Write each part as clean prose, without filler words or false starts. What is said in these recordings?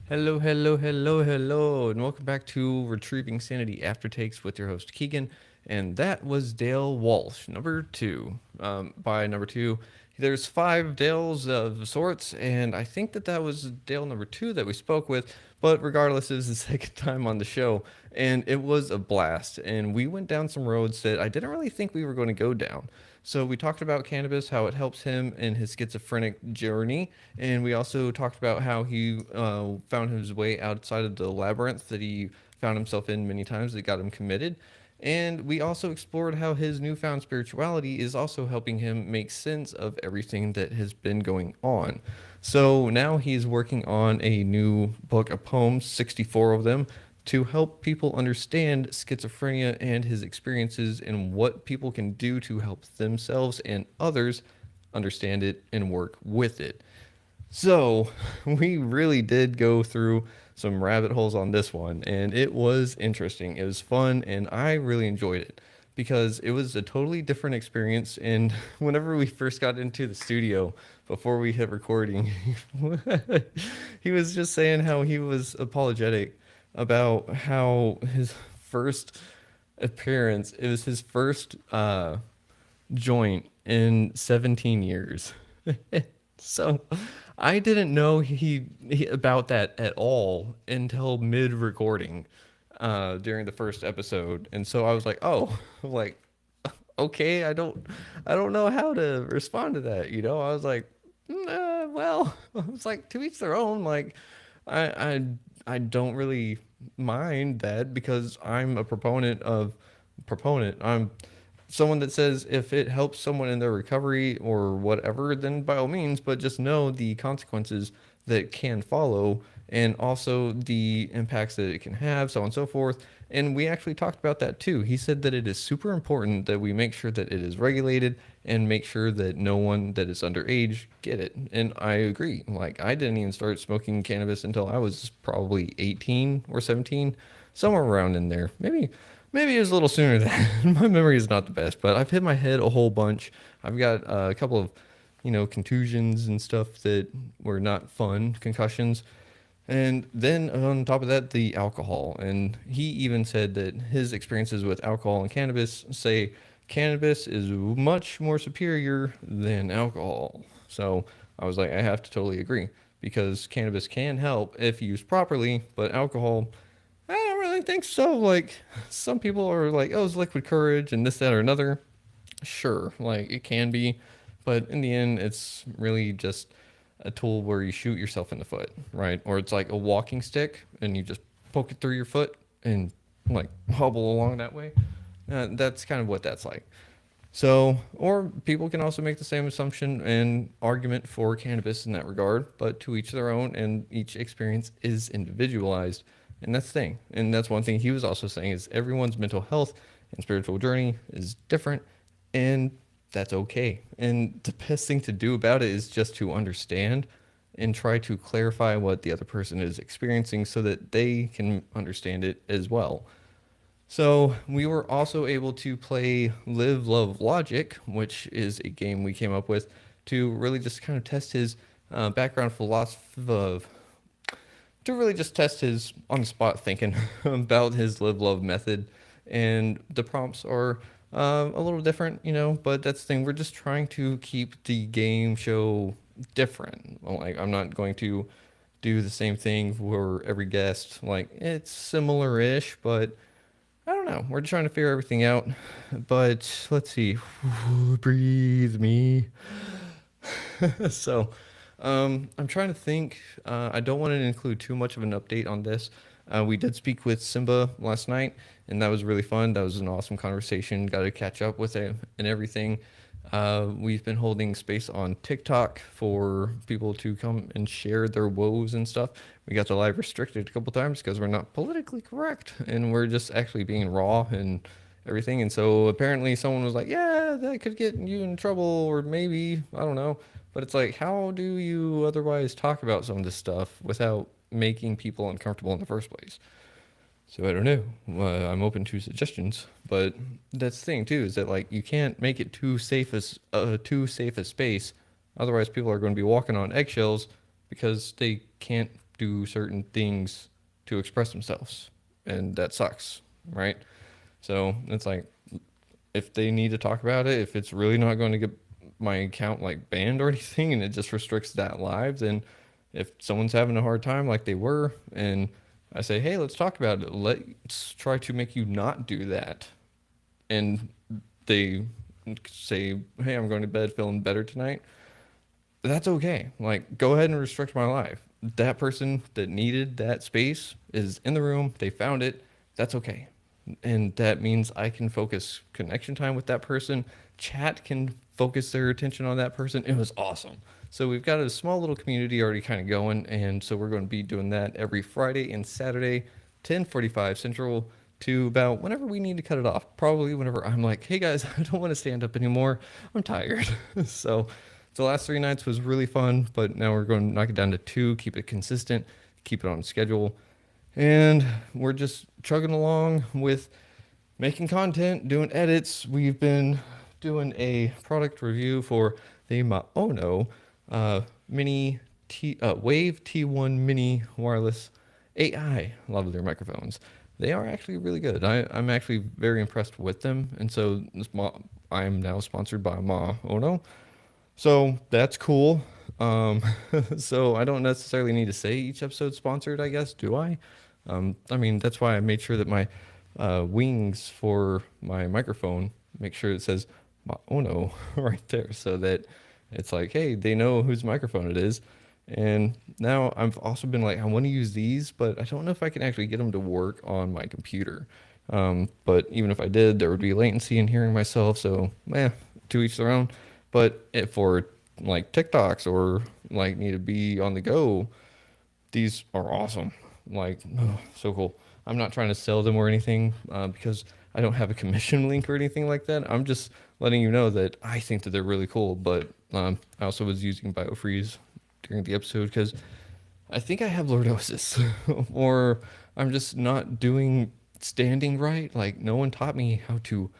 Hello, hello, hello, hello, and welcome back to Retrieving Sanity Aftertakes with your host Keegan. And that was Dale Walsh, number two. By number two, there's five Dales of sorts, and I think that was Dale number two that we spoke with. But regardless, it was the second time on the show, and it was a blast. And we went down some roads that I didn't really think we were going to go down. So we talked about cannabis, how it helps him in his schizophrenic journey, and we also talked about how he found his way outside of the labyrinth that he found himself in many times that got him committed. And we also explored how his newfound spirituality is also helping him make sense of everything that has been going on. So now he's working on a new book of poems, 64 of them, to help people understand schizophrenia and his experiences and what people can do to help themselves and others understand it and work with it. So, we really did go through some rabbit holes on this one, and it was interesting. It was fun, and I really enjoyed it because it was a totally different experience. And whenever we first got into the studio, before we hit recording, he was just saying how he was apologetic about how his first appearance, it was his first joint in 17 years. So I didn't know he about that at all until mid recording during the first episode. And so I was like, "Oh, like okay, I don't know how to respond to that, you know?" I was like, well, I was like to each their own. Like I I I don't really mind that because I'm a proponent. I'm someone that says if it helps someone in their recovery or whatever, then by all means, but just know the consequences that can follow and also the impacts that it can have, so on and so forth. And we actually talked about that too. He said that it is super important that we make sure that it is regulated and make sure that no one that is underage get it. And I agree. Like I didn't even start smoking cannabis until I was probably 18 or 17, somewhere around in there. Maybe it was a little sooner than that. My memory is not the best, but I've hit my head a whole bunch. I've got a couple of, contusions and stuff that were not fun, concussions. And then on top of that, the alcohol. And he even said that his experiences with alcohol and cannabis say cannabis is much more superior than alcohol. So I was like, I have to totally agree because cannabis can help if used properly, but alcohol, I don't really think so. Like, some people are like, oh, it's liquid courage and this, that, or another. Sure, like it can be, but in the end, it's really just a tool where you shoot yourself in the foot, right? Or it's like a walking stick and you just poke it through your foot and like hobble along that way. That's kind of what that's like. So, or people can also make the same assumption and argument for cannabis in that regard, but to each their own, and each experience is individualized. And that's the thing. And that's one thing he was also saying is everyone's mental health and spiritual journey is different, and that's okay. And the best thing to do about it is just to understand and try to clarify what the other person is experiencing so that they can understand it as well. So we were also able to play Live Love Logic, which is a game we came up with to really just kind of test his background philosophy of, to really just test his on the spot thinking about his live love method. And the prompts are a little different, but that's the thing. We're just trying to keep the game show different. Like, I'm not going to do the same thing for every guest. Like, it's similar ish, but I don't know. We're trying to figure everything out. But let's see. Breathe me. So, I'm trying to think. I don't want to include too much of an update on this. We did speak with Simba last night, and that was really fun. That was an awesome conversation. Got to catch up with him and everything. We've been holding space on TikTok for people to come and share their woes and stuff. We got the live restricted a couple times because we're not politically correct and we're just actually being raw and everything. And so apparently someone was like, yeah, that could get you in trouble, or maybe, I don't know. But it's like, how do you otherwise talk about some of this stuff without making people uncomfortable in the first place? So I don't know. I'm open to suggestions, but that's the thing too is that like you can't make it too safe a space. Otherwise, people are going to be walking on eggshells because they can't do certain things to express themselves, and that sucks, right? So it's like if they need to talk about it, if it's really not going to get my account like banned or anything, and it just restricts that live, then if someone's having a hard time like they were, and I say, hey, let's talk about it. Let's try to make you not do that, and they say, hey, I'm going to bed feeling better tonight, that's okay. Like, go ahead and restrict my life. That person that needed that space is in the room. They found it. That's okay. And that means I can focus connection time with that person. Chat can focus their attention on that person. It was awesome. So we've got a small little community already kind of going. And so we're going to be doing that every Friday and Saturday, 10:45 Central to about whenever we need to cut it off. Probably whenever I'm like, hey guys, I don't want to stand up anymore. I'm tired. So the last 3 nights was really fun, but now we're going to knock it down to 2, keep it consistent, keep it on schedule. And we're just chugging along with making content, doing edits. We've been doing a product review for the Maono Mini Wave T1 Mini Wireless AI lavalier microphones. They are actually really good. I'm actually very impressed with them. And so I'm now sponsored by Maono. So that's cool. Um, so I don't necessarily need to say each episode's sponsored, I guess, do I? I mean, that's why I made sure that my wings for my microphone make sure it says Ono right there so that it's like, hey, they know whose microphone it is. And now I've also been like, I want to use these, but I don't know if I can actually get them to work on my computer. But even if I did, there would be latency in hearing myself. So, to each their own. But if for like TikToks or like need to be on the go, these are awesome. Like, oh, so cool. I'm not trying to sell them or anything because I don't have a commission link or anything like that. I'm just letting you know that I think that they're really cool. But I also was using BioFreeze during the episode because I think I have lordosis or I'm just not doing standing right. Like, no one taught me how to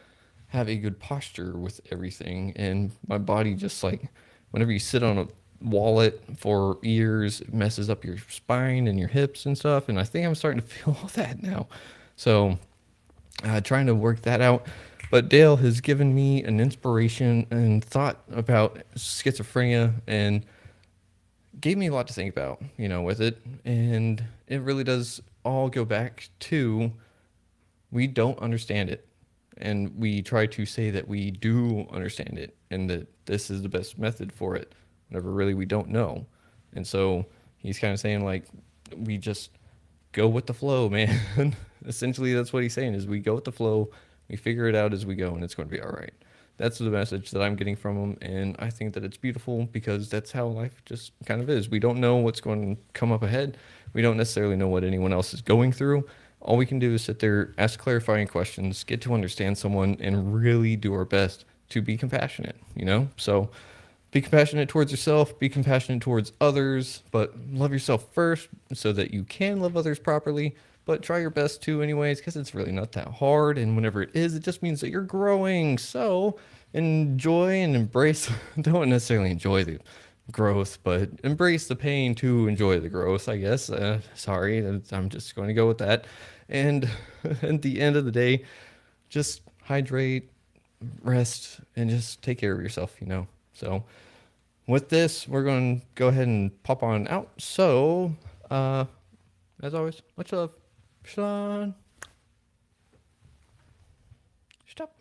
have a good posture with everything. And my body just like, whenever you sit on a wallet for years, it messes up your spine and your hips and stuff. And I think I'm starting to feel all that now. So trying to work that out. But Dale has given me an inspiration and thought about schizophrenia and gave me a lot to think about, with it. And it really does all go back to we don't understand it. And we try to say that we do understand it and that this is the best method for it, whenever really we don't know. And so he's kind of saying, like, we just go with the flow, man. Essentially, that's what he's saying is we go with the flow, we figure it out as we go, and it's going to be all right. That's the message that I'm getting from him, and I think that it's beautiful because that's how life just kind of is. We don't know what's going to come up ahead. We don't necessarily know what anyone else is going through. All we can do is sit there, ask clarifying questions, get to understand someone, and really do our best to be compassionate. So be compassionate towards yourself, be compassionate towards others, but love yourself first so that you can love others properly. But try your best to, anyways, because it's really not that hard. And whenever it is, it just means that you're growing. So enjoy and embrace, don't necessarily enjoy the growth, but embrace the pain to enjoy the growth, I guess. Sorry, I'm just going to go with that. And at the end of the day, just hydrate, rest, and just take care of yourself. So with this, we're going to go ahead and pop on out. So, as always, much love. Shalom. Stop.